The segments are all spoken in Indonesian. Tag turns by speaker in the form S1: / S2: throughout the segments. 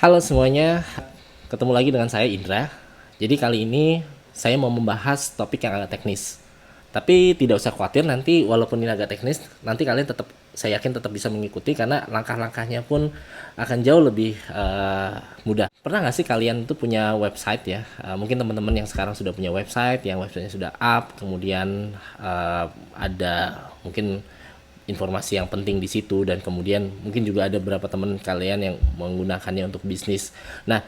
S1: Halo semuanya, ketemu lagi dengan saya Indra. Jadi kali ini saya mau membahas topik yang agak teknis. Tapi tidak usah khawatir, nanti walaupun ini agak teknis, nanti kalian tetap, saya yakin tetap bisa mengikuti karena langkah-langkahnya pun akan jauh lebih mudah. Pernah nggak sih kalian tuh punya website ya? Mungkin teman-teman yang sekarang sudah punya website, yang websitenya sudah up, kemudian ada mungkin informasi yang penting di situ, dan kemudian mungkin juga ada beberapa teman kalian yang menggunakannya untuk bisnis. Nah,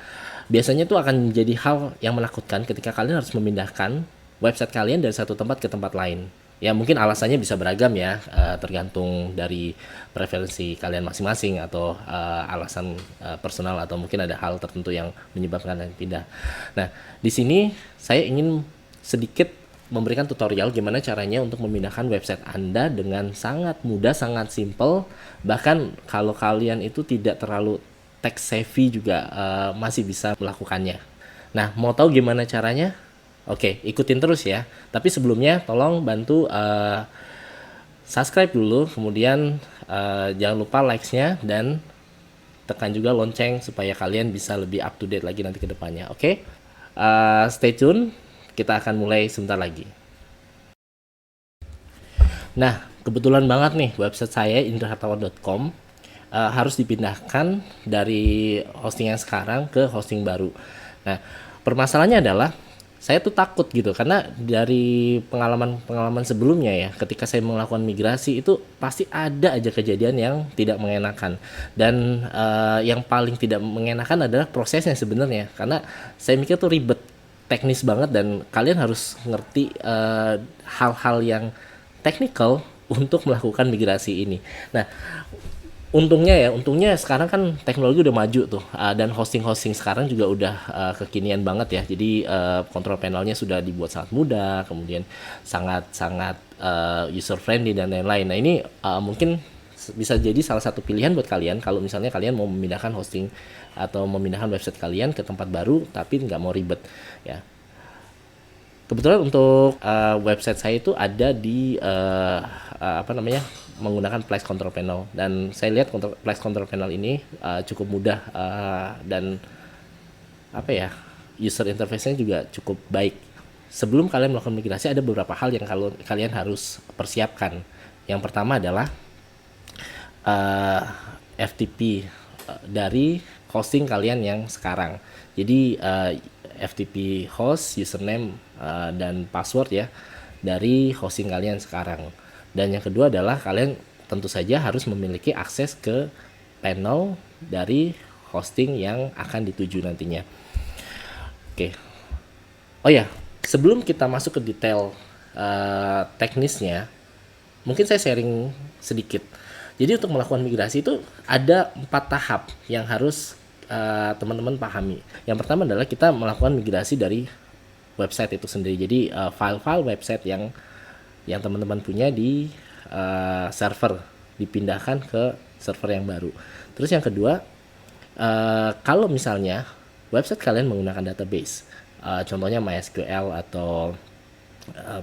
S1: biasanya tuh akan menjadi hal yang menakutkan ketika kalian harus memindahkan website kalian dari satu tempat ke tempat lain. Ya mungkin alasannya bisa beragam ya, tergantung dari preferensi kalian masing-masing atau alasan personal, atau mungkin ada hal tertentu yang menyebabkan kalian pindah. Nah, di sini saya ingin sedikit memberikan tutorial gimana caranya untuk memindahkan website Anda dengan sangat mudah, sangat simple. Bahkan kalau kalian itu tidak terlalu tech savvy juga masih bisa melakukannya. Nah, mau tahu gimana caranya? Oke, ikutin terus ya. Tapi sebelumnya tolong bantu subscribe dulu, kemudian jangan lupa likes-nya, dan tekan juga lonceng supaya kalian bisa lebih up to date lagi nanti ke depannya. Oke? Stay tune, kita akan mulai sebentar lagi. Nah, kebetulan banget nih website saya indrahartawan.com harus dipindahkan dari hosting yang sekarang ke hosting baru. Nah, permasalahannya adalah saya tuh takut gitu karena dari pengalaman sebelumnya ya, ketika saya melakukan migrasi itu pasti ada aja kejadian yang tidak mengenakan. Dan yang paling tidak mengenakan adalah prosesnya sebenarnya, karena saya mikir tuh ribet, teknis banget, dan kalian harus ngerti hal-hal yang technical untuk melakukan migrasi ini. Nah, untungnya sekarang kan teknologi udah maju tuh, dan hosting sekarang juga udah kekinian banget ya. Jadi control panelnya sudah dibuat sangat mudah, kemudian sangat user friendly dan lain-lain. Nah, ini mungkin bisa jadi salah satu pilihan buat kalian kalau misalnya kalian mau memindahkan hosting atau memindahkan website kalian ke tempat baru tapi nggak mau ribet ya. Kebetulan untuk website saya itu ada di menggunakan Plex Control Panel, dan saya lihat Plex Control Panel ini cukup mudah, dan apa ya, user interface-nya juga cukup baik. Sebelum kalian melakukan migrasi ada beberapa hal yang kalau kalian harus persiapkan. Yang pertama adalah uh, FTP dari hosting kalian yang sekarang. Jadi FTP host, username dan password ya dari hosting kalian sekarang. Dan yang kedua adalah kalian tentu saja harus memiliki akses ke panel dari hosting yang akan dituju nantinya. Oke. Oh ya, sebelum kita masuk ke detail teknisnya, mungkin saya sharing sedikit. Jadi untuk melakukan migrasi itu ada 4 tahap yang harus teman-teman pahami. Yang pertama adalah kita melakukan migrasi dari website itu sendiri. Jadi file-file website yang teman-teman punya di server dipindahkan ke server yang baru. Terus yang kedua, kalau misalnya website kalian menggunakan database, contohnya MySQL atau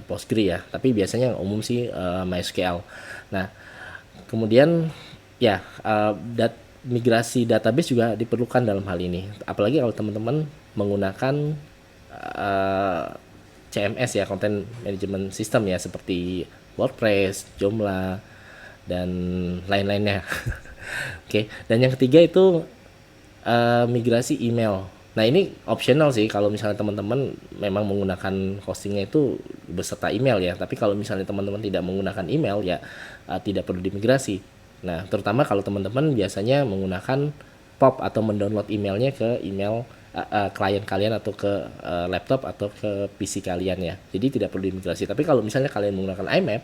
S1: Postgre ya, tapi biasanya yang umum sih MySQL. Nah, kemudian ya migrasi database juga diperlukan dalam hal ini, apalagi kalau teman-teman menggunakan CMS ya, Content Management System ya, seperti WordPress, Joomla, dan lain-lainnya. Oke, dan yang ketiga itu migrasi email. Nah, ini optional sih kalau misalnya teman-teman memang menggunakan hostingnya itu beserta email ya. Tapi kalau misalnya teman-teman tidak menggunakan email ya tidak perlu dimigrasi. Nah, terutama kalau teman-teman biasanya menggunakan POP atau mendownload emailnya ke email klien kalian atau ke laptop atau ke PC kalian ya. Jadi tidak perlu dimigrasi. Tapi kalau misalnya kalian menggunakan IMAP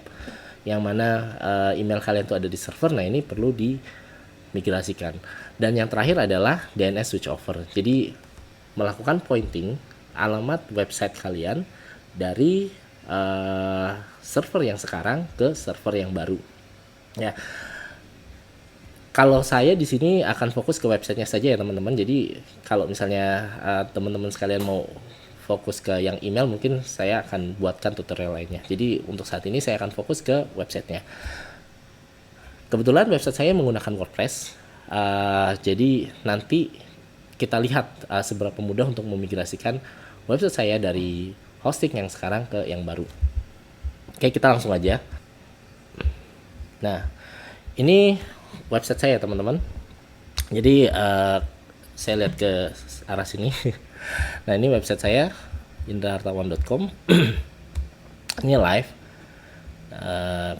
S1: yang mana email kalian itu ada di server, nah ini perlu dimigrasikan. Dan yang terakhir adalah DNS switchover. Jadi melakukan pointing alamat website kalian dari server yang sekarang ke server yang baru. Ya, kalau saya di sini akan fokus ke websitenya saja ya teman-teman. Jadi kalau misalnya teman-teman sekalian mau fokus ke yang email, mungkin saya akan buatkan tutorial lainnya. Jadi untuk saat ini saya akan fokus ke websitenya. Kebetulan website saya menggunakan WordPress. Jadi nanti kita lihat seberapa mudah untuk memigrasikan website saya dari hosting yang sekarang ke yang baru. Oke, kita langsung aja. Nah, ini website saya teman-teman. Jadi saya lihat ke arah sini. Nah, ini website saya indrahartawan.com. Ini live.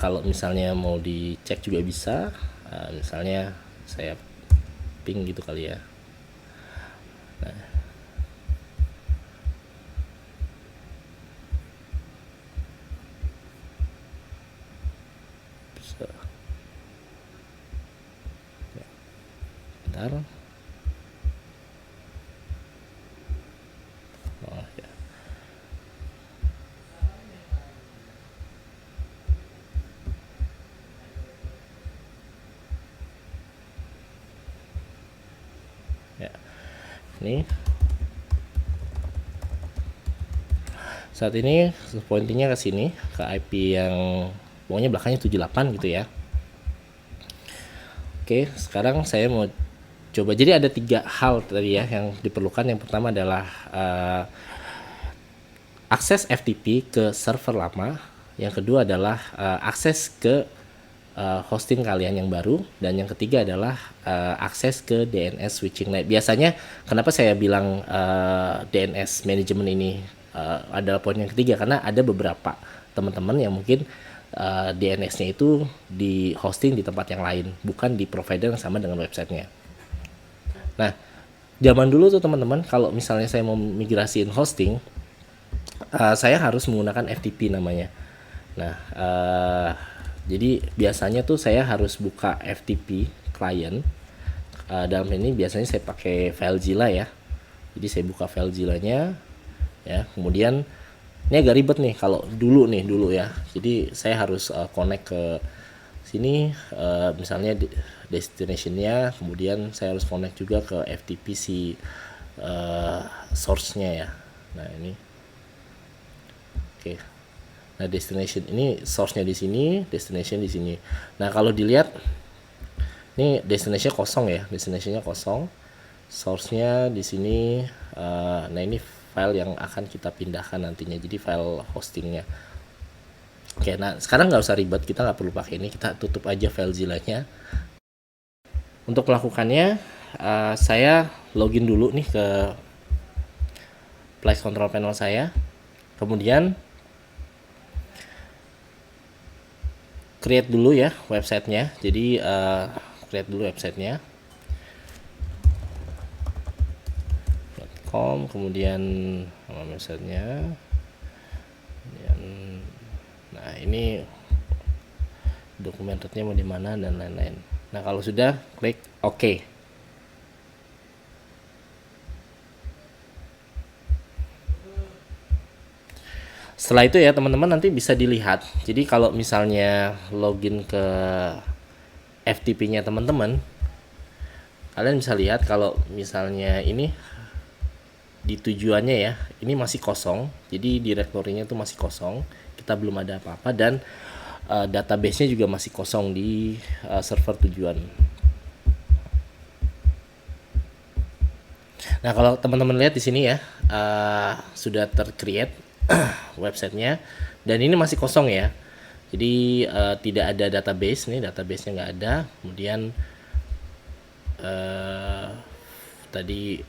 S1: Kalau misalnya mau dicek juga bisa. Misalnya saya ping gitu kali ya. Nah, bisa. Bentar. Oh, ya. Ya. Ini saat ini pointingnya ke sini, ke IP yang pokoknya belakangnya 78 gitu ya. Oke, sekarang saya mau coba. Jadi ada 3 hal tadi ya yang diperlukan. Yang pertama adalah akses FTP ke server lama. Yang kedua adalah akses ke hosting kalian yang baru, dan yang ketiga adalah akses ke DNS switching net. Biasanya kenapa saya bilang DNS management ini adalah poin yang ketiga, karena ada beberapa teman-teman yang mungkin DNS-nya itu di hosting di tempat yang lain, bukan di provider yang sama dengan websitenya. Nah, zaman dulu tuh teman-teman, kalau misalnya saya mau migrasiin hosting, saya harus menggunakan FTP namanya. Nah, jadi biasanya tuh saya harus buka FTP client. Dalam ini biasanya saya pakai FileZilla ya. Jadi saya buka FileZilla-nya ya. Kemudian ini agak ribet nih kalau dulu ya. Jadi saya harus connect ke sini, misalnya destination-nya, kemudian saya harus connect juga ke FTP si source-nya ya. Nah, ini. Oke. Nah, destination ini source-nya di sini, destination di sini. Nah, kalau dilihat ini destination kosong ya, destination-nya kosong. Source-nya di sini. Nah, ini file yang akan kita pindahkan nantinya. Jadi file hostingnya. Oke, nah sekarang nggak usah ribet, kita nggak perlu pakai ini, kita tutup aja FileZilla-nya. Untuk melakukannya, saya login dulu nih ke Plex Control Panel saya. Kemudian create dulu ya websitenya. Jadi create dulu websitenya .com, kemudian nama websitenya. Nah, ini dokumen rootnya mau di mana dan lain-lain. Nah, kalau sudah, klik OK. Setelah itu ya teman-teman, nanti bisa dilihat. Jadi kalau misalnya login ke FTP-nya teman-teman, kalian bisa lihat kalau misalnya ini di tujuannya ya, ini masih kosong. Jadi direktorinya itu masih kosong, kita belum ada apa-apa, dan database-nya juga masih kosong di server tujuan. Nah, kalau teman-teman lihat di sini ya, sudah tercreate websitenya, dan ini masih kosong ya. Jadi tidak ada database nih, database-nya nggak ada. Kemudian tadi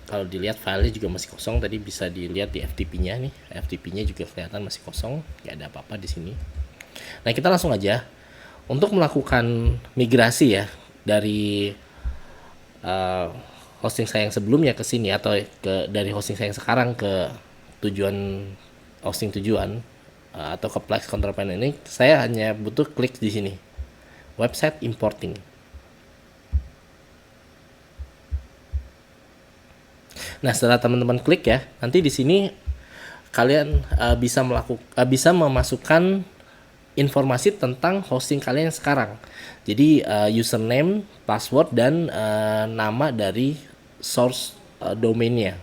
S1: kalau dilihat filenya juga masih kosong. Tadi bisa dilihat di FTP-nya nih, FTP-nya juga kelihatan masih kosong, nggak ada apa-apa di sini. Nah, kita langsung aja untuk melakukan migrasi ya dari hosting saya yang sebelumnya ke sini, atau dari hosting saya yang sekarang ke tujuan hosting tujuan atau ke Plex Control Panel ini. Saya hanya butuh klik di sini, website importing. Nah, setelah teman-teman klik ya, nanti di sini kalian bisa memasukkan informasi tentang hosting kalian yang sekarang. Jadi username, password, dan nama dari source domainnya.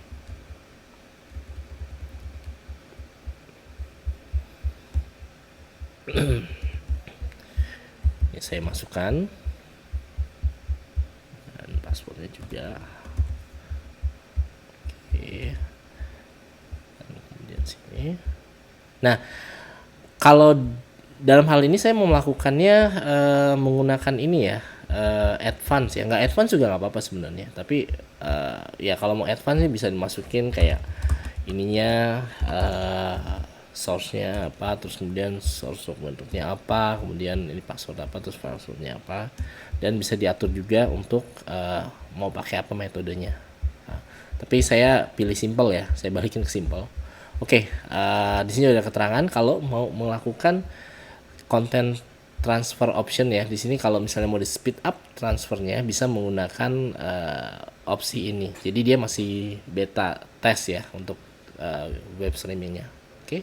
S1: Ini saya masukkan, dan passwordnya juga. Dan kemudian sini. Nah, kalau dalam hal ini saya mau melakukannya menggunakan ini ya, advance ya. Nggak advance juga nggak apa-apa sebenarnya. Tapi ya kalau mau advance bisa dimasukin kayak ininya, source-nya apa, terus kemudian source bentuknya apa, kemudian ini password apa, terus passwordnya apa, dan bisa diatur juga untuk mau pakai apa metodenya. Nah, tapi saya pilih simple ya, saya balikin ke simple. Oke, di sini ada keterangan kalau mau melakukan content transfer option ya. Di sini kalau misalnya mau di speed up transfernya bisa menggunakan opsi ini. Jadi dia masih beta test ya untuk web streamingnya. Oke.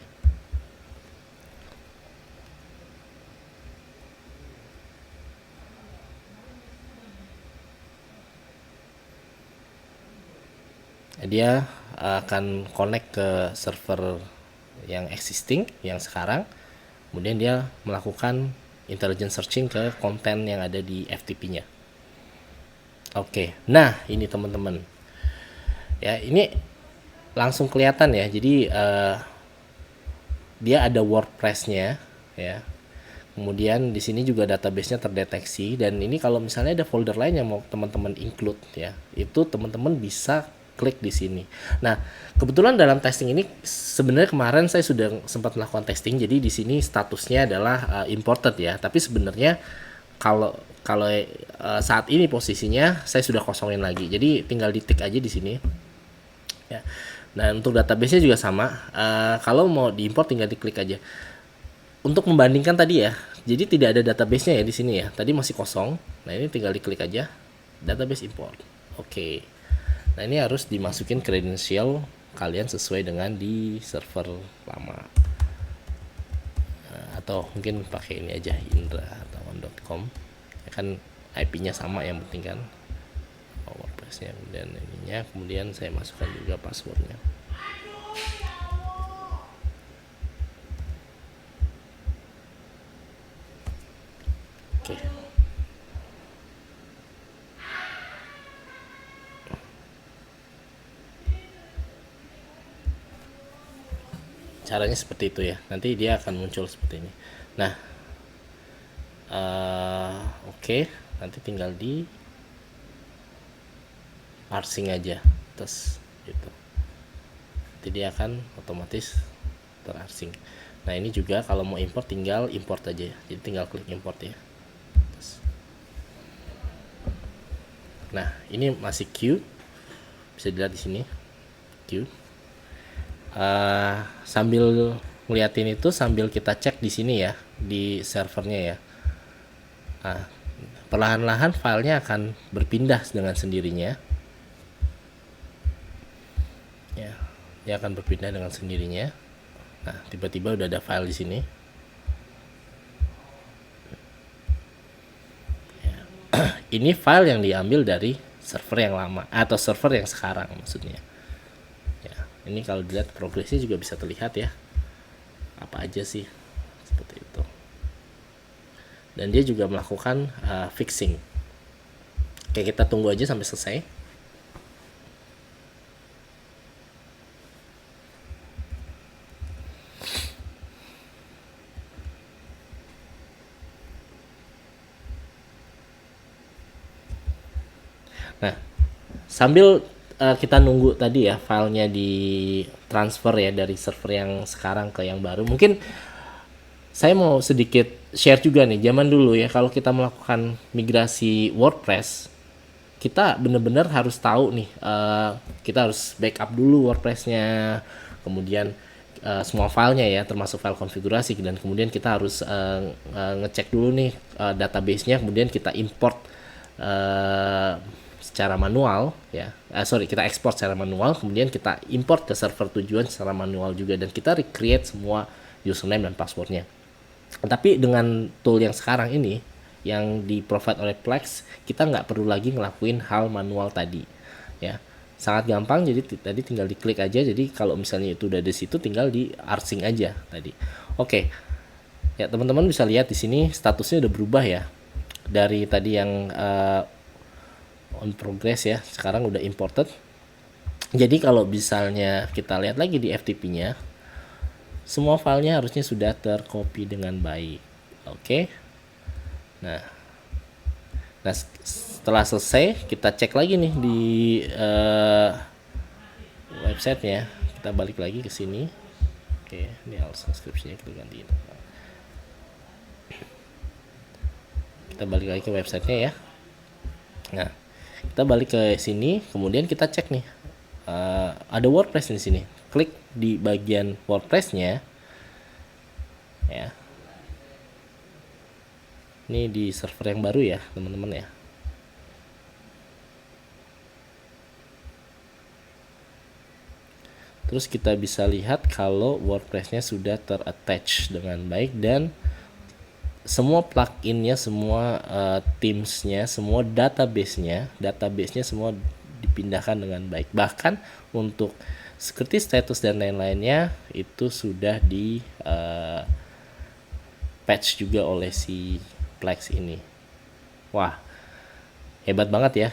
S1: Dia akan connect ke server yang existing yang sekarang, kemudian dia melakukan intelligent searching ke konten yang ada di FTP-nya. Oke, nah ini teman-teman ya, ini langsung kelihatan ya. Jadi dia ada WordPress-nya ya. Kemudian di sini juga database-nya terdeteksi, dan ini kalau misalnya ada folder lain yang mau teman-teman include ya, itu teman-teman bisa klik di sini. Nah, kebetulan dalam testing ini sebenarnya kemarin saya sudah sempat melakukan testing, jadi di sini statusnya adalah imported ya. Tapi sebenarnya kalau kalau saat ini posisinya saya sudah kosongin lagi. Jadi tinggal ditik aja di sini. Ya. Nah, untuk database-nya juga sama. Kalau mau diimport tinggal diklik aja. Untuk membandingkan tadi ya, jadi tidak ada database-nya ya di sini ya. Tadi masih kosong. Nah, ini tinggal diklik aja database import. Oke. Nah, ini harus dimasukin credential kalian sesuai dengan di server lama. Nah, atau mungkin pakai ini aja, Indra atau .com. Ya kan IP-nya sama yang penting kan. WordPress-nya dan ininya, kemudian saya masukkan juga passwordnya. Oke. Caranya seperti itu ya. Nanti dia akan muncul seperti ini. Nah, oke. Nanti tinggal di parsing aja, terus gitu. Nanti dia akan otomatis terarsing. Nah, ini juga kalau mau import tinggal import aja. Jadi tinggal klik import ya. Terus. Nah, ini masih queue. Bisa dilihat di sini. Queue. Sambil ngeliatin itu sambil kita cek di sini ya, di servernya ya. Nah, perlahan-lahan filenya akan berpindah dengan sendirinya ya, dia akan berpindah dengan sendirinya. Nah, tiba-tiba udah ada file di sini ya. Ini file yang diambil dari server yang lama atau server yang sekarang maksudnya. Ini kalau dilihat progresnya juga bisa terlihat ya, apa aja sih seperti itu. Dan dia juga melakukan fixing. Oke, kita tunggu aja sampai selesai. Nah, sambil kita nunggu tadi ya filenya di transfer ya dari server yang sekarang ke yang baru. Mungkin saya mau sedikit share juga nih, zaman dulu ya kalau kita melakukan migrasi WordPress, kita benar-benar harus tahu nih, kita harus backup dulu WordPress-nya, kemudian semua filenya ya, termasuk file konfigurasi, dan kemudian kita harus ngecek dulu nih database-nya, kemudian kita import secara manual ya, kita ekspor secara manual, kemudian kita import ke server tujuan secara manual juga, dan kita recreate semua username dan passwordnya. Tapi dengan tool yang sekarang ini yang di provide oleh Plex, kita nggak perlu lagi ngelakuin hal manual tadi ya, sangat gampang. Jadi tadi tinggal diklik aja, jadi kalau misalnya itu udah di situ tinggal di arsing aja tadi. Oke ya, teman-teman bisa lihat di sini statusnya udah berubah ya, dari tadi yang on progress ya, sekarang udah imported. Jadi kalau misalnya kita lihat lagi di FTP-nya, semua filenya harusnya sudah tercopy dengan baik. Oke. Nah, setelah selesai kita cek lagi nih di websitenya. Kita balik lagi ke sini. Oke, ini harus subscription-nya kita gantiin. Kita balik lagi ke websitenya ya. Nah, kita balik ke sini, kemudian kita cek nih. Ada WordPress di sini. Klik di bagian WordPress-nya. Ya. Ini di server yang baru ya, teman-teman ya. Terus kita bisa lihat kalau WordPress-nya sudah ter-attach dengan baik dan semua plugin-nya, semua themes-nya, semua database-nya semua dipindahkan dengan baik. Bahkan untuk security status dan lain-lainnya itu sudah di patch juga oleh si Plex ini. Wah, hebat banget ya.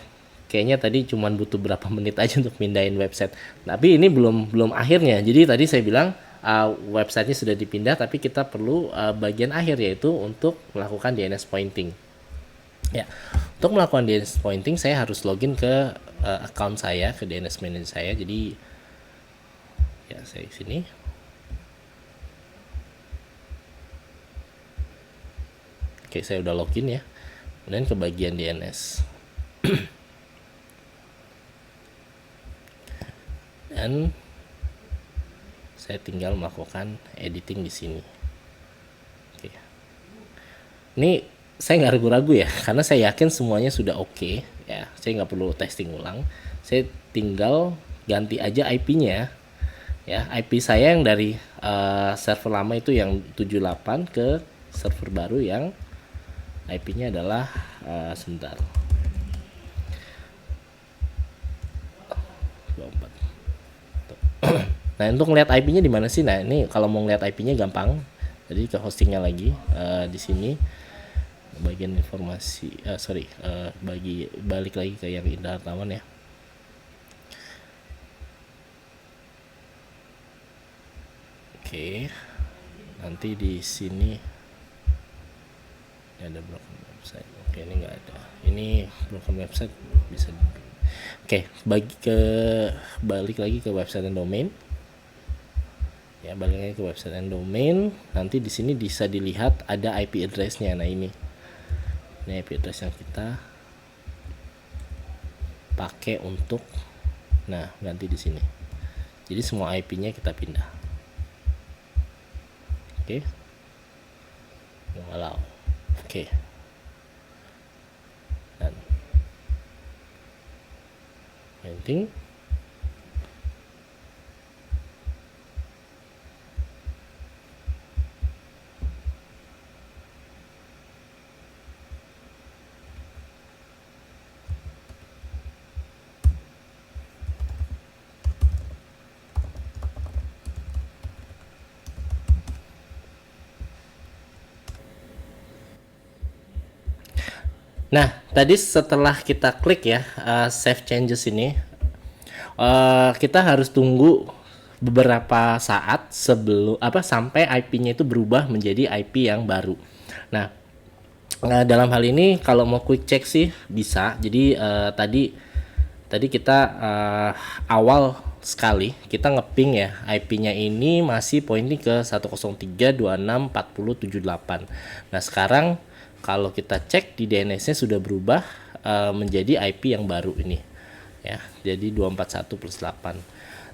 S1: Kayaknya tadi cuman butuh berapa menit aja untuk pindahin website. Tapi ini belum akhirnya. Jadi tadi saya bilang websitenya sudah dipindah, tapi kita perlu bagian akhir, yaitu untuk melakukan DNS pointing. Ya, untuk melakukan DNS pointing saya harus login ke account saya, ke DNS manager saya. Jadi ya saya sini. Oke, saya udah login ya. Kemudian ke bagian DNS. Dan saya tinggal melakukan editing di sini. Oke. Ini saya nggak ragu-ragu ya, karena saya yakin semuanya sudah oke ya. Saya nggak perlu testing ulang. Saya tinggal ganti aja IP-nya ya. IP saya yang dari server lama itu yang 78 ke server baru yang IP-nya adalah sebentar. 24. Nah, untuk ngeliat IP-nya di mana sih? Nah, ini kalau mau ngeliat IP-nya gampang. Jadi ke hostingnya lagi di sini bagian informasi balik lagi ke yang Indra Hartawan ya. Oke. Nanti di sini ada broken website. Oke, ini enggak ada. Ini broken website bisa. Oke, balik lagi ke website dan domain. Ya, balik lagi ke website and domain. Nanti di sini bisa dilihat ada IP address-nya. Nah, ini IP address yang kita pakai untuk ganti di sini. Jadi semua IP-nya kita pindah. Oke. Allow. Oke. Dan painting. Nah, tadi setelah kita klik ya save changes ini, kita harus tunggu beberapa saat sampai IP-nya itu berubah menjadi IP yang baru. Nah, dalam hal ini kalau mau quick check sih bisa. Jadi tadi kita awal sekali kita ngeping ya, IP-nya ini masih pointing ke 103.26.40.78. Nah, sekarang kalau kita cek di DNS-nya sudah berubah menjadi IP yang baru ini ya, jadi 241+8.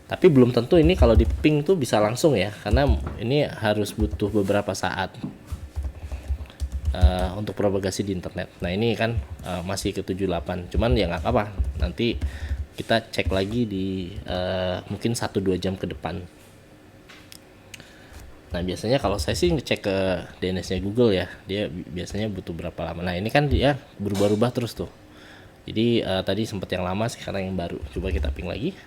S1: Tapi belum tentu ini kalau di ping tuh bisa langsung ya, karena ini harus butuh beberapa saat untuk propagasi di internet. Nah, ini kan masih ke 78, cuman ya nggak apa-apa, nanti kita cek lagi di mungkin 1-2 jam ke depan. Nah, biasanya kalau saya sih ngecek ke DNS-nya Google ya, dia biasanya butuh berapa lama. Nah, ini kan dia berubah-ubah terus tuh. Jadi tadi sempat yang lama, sekarang yang baru. Coba kita ping lagi.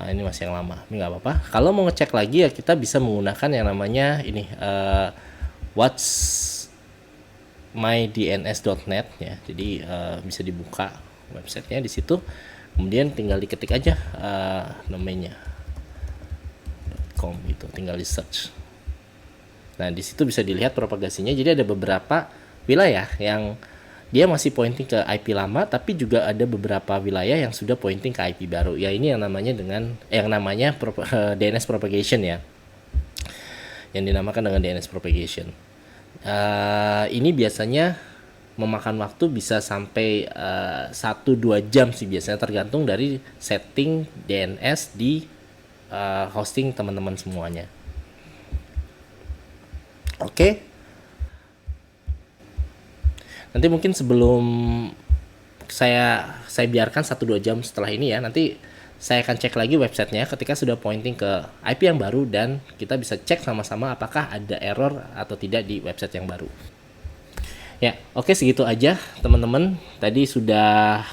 S1: Nah, ini masih yang lama, ini nggak apa-apa. Kalau mau ngecek lagi ya kita bisa menggunakan yang namanya ini mydns.net ya. Jadi bisa dibuka websitenya di situ. Kemudian tinggal diketik aja namanya .com gitu, tinggal di search. Nah, di situ bisa dilihat propagasinya. Jadi ada beberapa wilayah yang dia masih pointing ke IP lama, tapi juga ada beberapa wilayah yang sudah pointing ke IP baru. Ya ini yang namanya DNS propagation ya. Yang dinamakan dengan DNS propagation. Ini biasanya memakan waktu bisa sampai 1-2 jam sih biasanya, tergantung dari setting DNS di hosting teman-teman semuanya. Oke. Nanti mungkin sebelum saya biarkan 1-2 jam setelah ini ya, nanti saya akan cek lagi websitenya ketika sudah pointing ke IP yang baru, dan kita bisa cek sama-sama apakah ada error atau tidak di website yang baru. Ya, oke, segitu aja teman-teman. Tadi sudah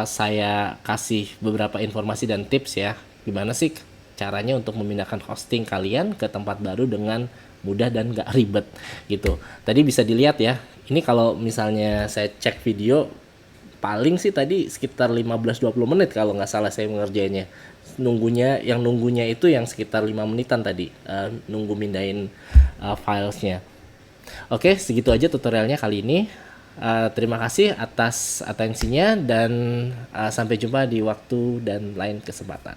S1: saya kasih beberapa informasi dan tips ya, gimana sih caranya untuk memindahkan hosting kalian ke tempat baru dengan mudah dan gak ribet gitu. Tadi bisa dilihat ya, ini kalau misalnya saya cek video, paling sih tadi sekitar 15-20 menit kalau nggak salah saya mengerjainnya. Nunggunya itu yang sekitar 5 menitan tadi, nunggu mindahin filesnya. Oke, segitu aja tutorialnya kali ini. Terima kasih atas atensinya, dan sampai jumpa di waktu dan lain kesempatan.